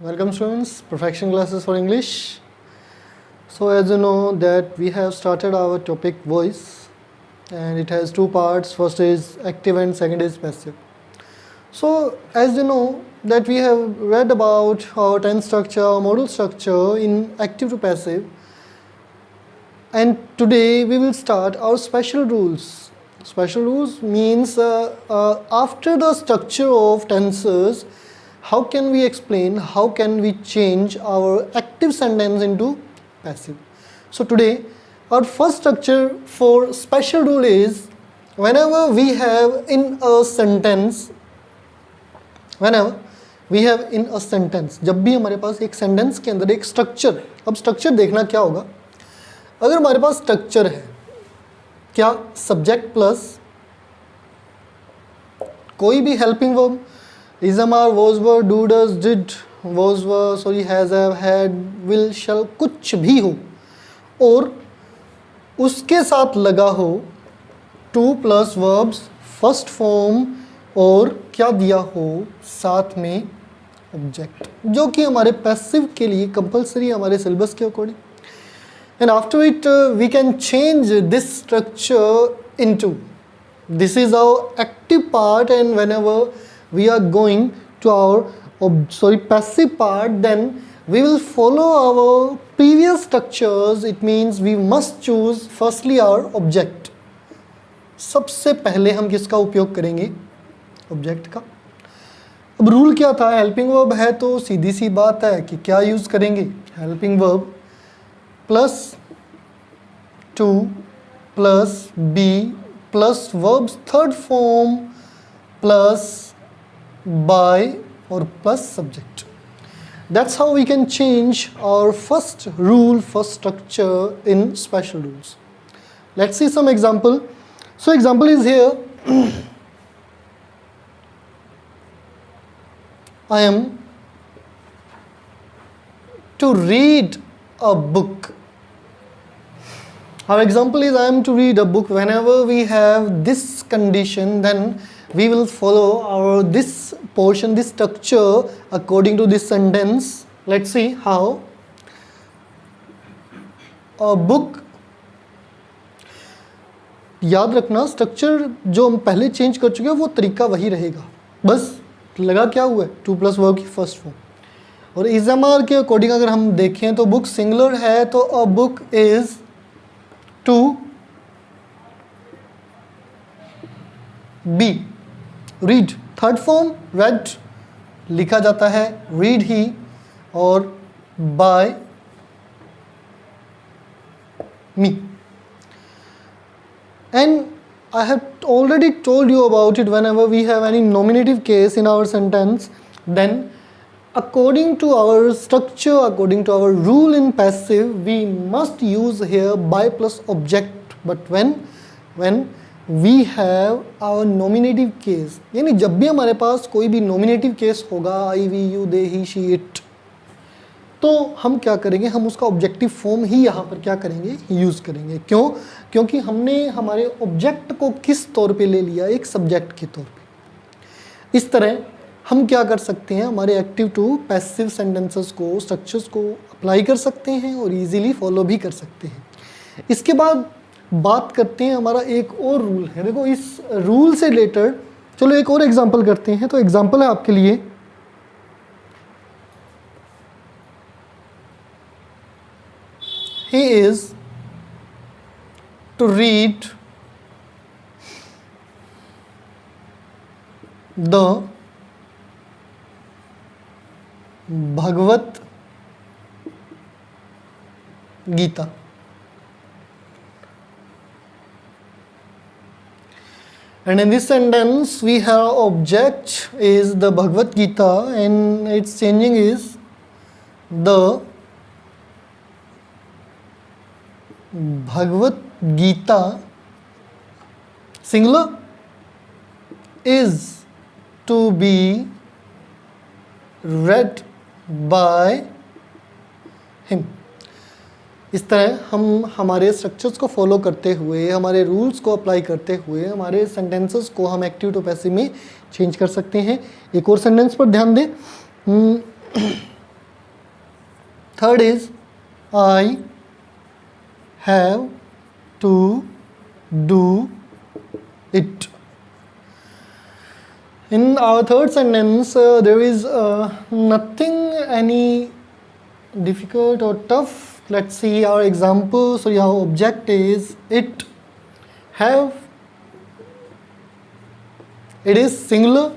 Welcome students, Perfection Classes for English. So as you know that we have started our topic voice and it has two parts. First is active and second is passive. So as you know that we have read about our tense structure, our modal structure in active to passive, and today we will start our special rules. Special rules means after the structure of tenses, how can we explain, how can we change our active sentence into passive. So today our first structure for special rule is whenever we have in a sentence, जब भी हमारे पास एक sentence के अंदर एक structure, अब structure देखना क्या होगा, अगर हमारे पास स्ट्रक्चर है क्या सब्जेक्ट प्लस कोई भी helping verb, is, are, was, were, do, does, did, was, were, sorry, has, have, had, will, shall, कुछ भी हो और उसके साथ लगा हो two plus verbs first form और क्या दिया हो साथ में ऑब्जेक्ट, जो कि हमारे पैसिव के लिए कंपलसरी हमारे सिलेबस के according. And after it we can change this structure into, this is our active part, and whenever we are going to our passive part, then we will follow our previous structures. It means we must choose firstly our object. सबसे पहले हम किसका उपयोग करेंगे, object का. अब rule क्या था, हेल्पिंग वर्ब है तो सीधी सी बात है कि क्या यूज़ करेंगे, helping verb plus to plus be plus verb's third form plus by or plus subject. That's how we can change our first rule, first structure in special rules. Let's see some example. So example is here. I am to read a book. Our example is I am to read a book. Whenever we have this condition, then we will follow our this portion, this structure according to this sentence. Let's see how. A book, याद रखना structure जो हम पहले change कर चुके हैं वो तरीका वही रहेगा, बस लगा क्या हुआ है टू प्लस वर्ब की फर्स्ट फॉर्म. और इज़मार के अकॉर्डिंग अगर हम देखें तो बुक सिंगुलर है तो a book is to be read, third form read लिखा जाता है रीड ही, और by me. And I have already told you about it, whenever we have any nominative case in our sentence, then according to our structure, according to our rule in passive, we must use here by plus object. But when we have our nominative case, यानी जब भी हमारे पास कोई भी nominative case होगा, I, we, you, they, he, she, it, तो हम क्या करेंगे, हम उसका ऑब्जेक्टिव फॉर्म ही यहाँ पर क्या करेंगे, यूज़ करेंगे. क्यों? क्योंकि हमने हमारे ऑब्जेक्ट को किस तौर पे ले लिया, एक सब्जेक्ट के तौर पे. इस तरह हम क्या कर सकते हैं, हमारे एक्टिव टू पैसिव सेंटेंसेस को, स्ट्रक्चर्स को अप्लाई कर सकते हैं और इजीली फॉलो भी कर सकते हैं. इसके बाद बात करते हैं, हमारा एक और रूल है. देखो इस रूल से रिलेटेड चलो एक और एग्जांपल करते हैं. तो एग्जांपल है आपके लिए, he is to read the Bhagavad Gita. And in this sentence we have object is the Bhagavad Gita and its changing is the Bhagavad Gita singular is to be read by him. इस तरह हम हमारे structures को follow करते हुए, हमारे rules को apply करते हुए हमारे सेंटेंसेस को हम एक्टिव टू पैसिव में चेंज कर सकते हैं. एक और सेंटेंस पर ध्यान दें. Third is I have to do it. In our third sentence, there is nothing any difficult or tough. Let's see our example. So our object is it. Have, it is singular.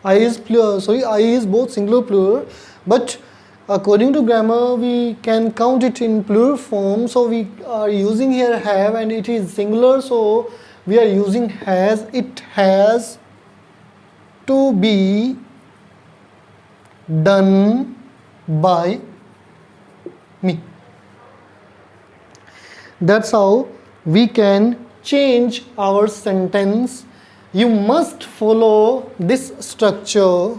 I is plural. Sorry, I is both singular plural, but according to grammar we can count it in plural form. So we are using here have, and it is singular. So we are using has. It has to be done by me. That's how we can change our sentence. You must follow this structure,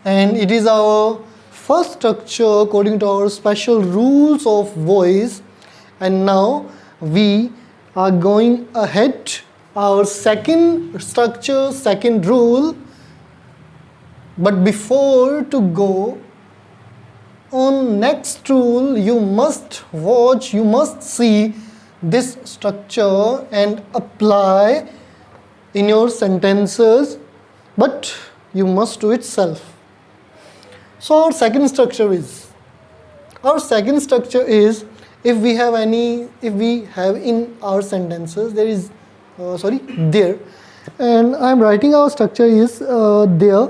and it is our first structure according to our special rules of voice. And now we are going ahead. Our second structure, second rule. But before to go on next rule, you must watch, you must see this structure and apply in your sentences, but you must do it self. So our second structure is, if we have in our sentences, there is there, and I'm writing our structure is there.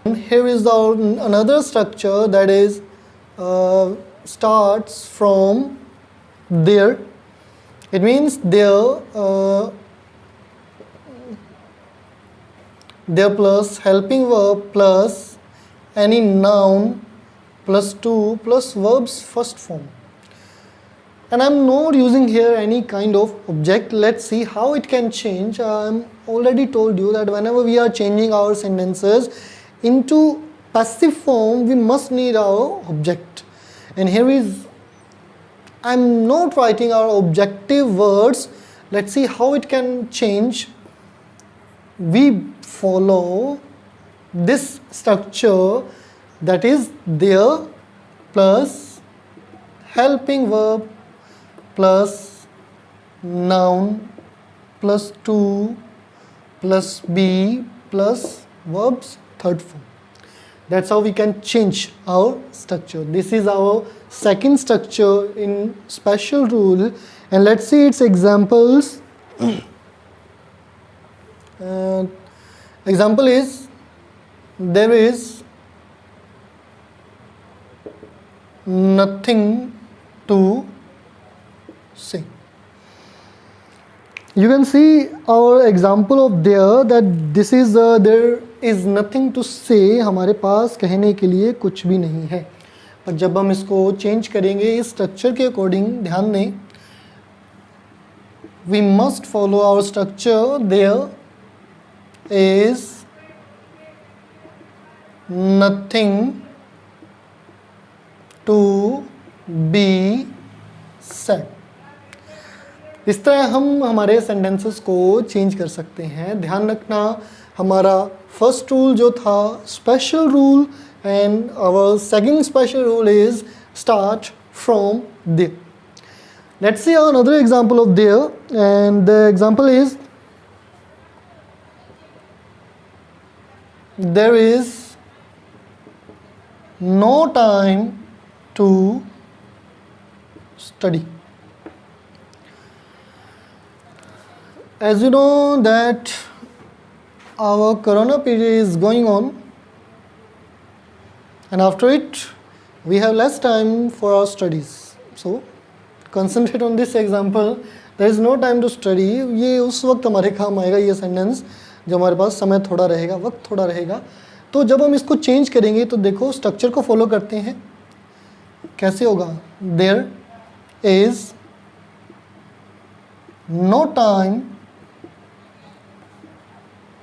And here is our another structure, that is starts from there. It means there plus helping verb plus any noun plus to plus verbs first form. And I'm not using here any kind of object. Let's see how it can change. I'm already told you that whenever we are changing our sentences into passive form, we must need our object. And here is, I'm not writing our objective words. Let's see how it can change. We follow this structure, that is there plus helping verb plus noun plus to plus be plus verbs third form. That's how we can change our structure. This is our second structure in special rule, and let's see its examples. Example is, there is nothing to say. You can see our example of there, that this is there is nothing to say. हमारे पास कहने के लिए कुछ भी नहीं है. पर जब हम इसको चेंज करेंगे इस स्ट्रक्चर के अकॉर्डिंग, ध्यान दें, we must follow our structure. There is nothing to be said. इस तरह हम हमारे सेंटेंसेस को चेंज कर सकते हैं. ध्यान रखना, हमारा फर्स्ट रूल जो था special rule, and our second special rule is start from there. Let's see another example of there, and the example is, there is no time to study. As you know that our corona period is going on, and after it we have less time for our studies. So concentrate on this example. There is no time to study. ये उस वक्त हमारे काम आएगा ये sentence जब हमारे पास समय थोड़ा रहेगा, वक्त थोड़ा रहेगा. तो जब हम इसको चेंज करेंगे तो देखो स्ट्रक्चर को फॉलो करते हैं. कैसे होगा? There is no time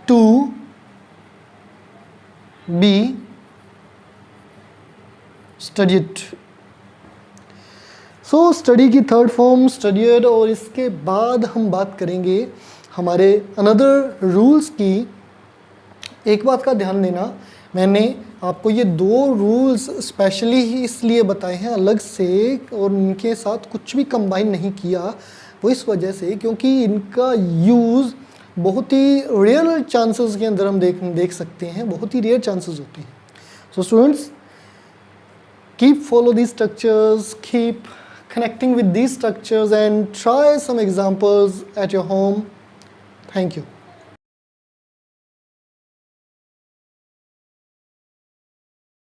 to be studied. So study की थर्ड फॉर्म स्टडीड, और इसके बाद हम बात करेंगे हमारे अनदर रूल्स की. एक बात का ध्यान देना, मैंने आपको ये दो रूल्स स्पेशली ही इसलिए बताए हैं अलग से, और इनके साथ कुछ भी कंबाइन नहीं किया, वो इस वजह से क्योंकि इनका यूज़ बहुत ही रेयर चांसेस के अंदर हम देख सकते हैं, बहुत ही रेयर चांसेस होते हैं. So students, keep follow these structures, keep connecting with these structures and try some examples at your home. Thank you.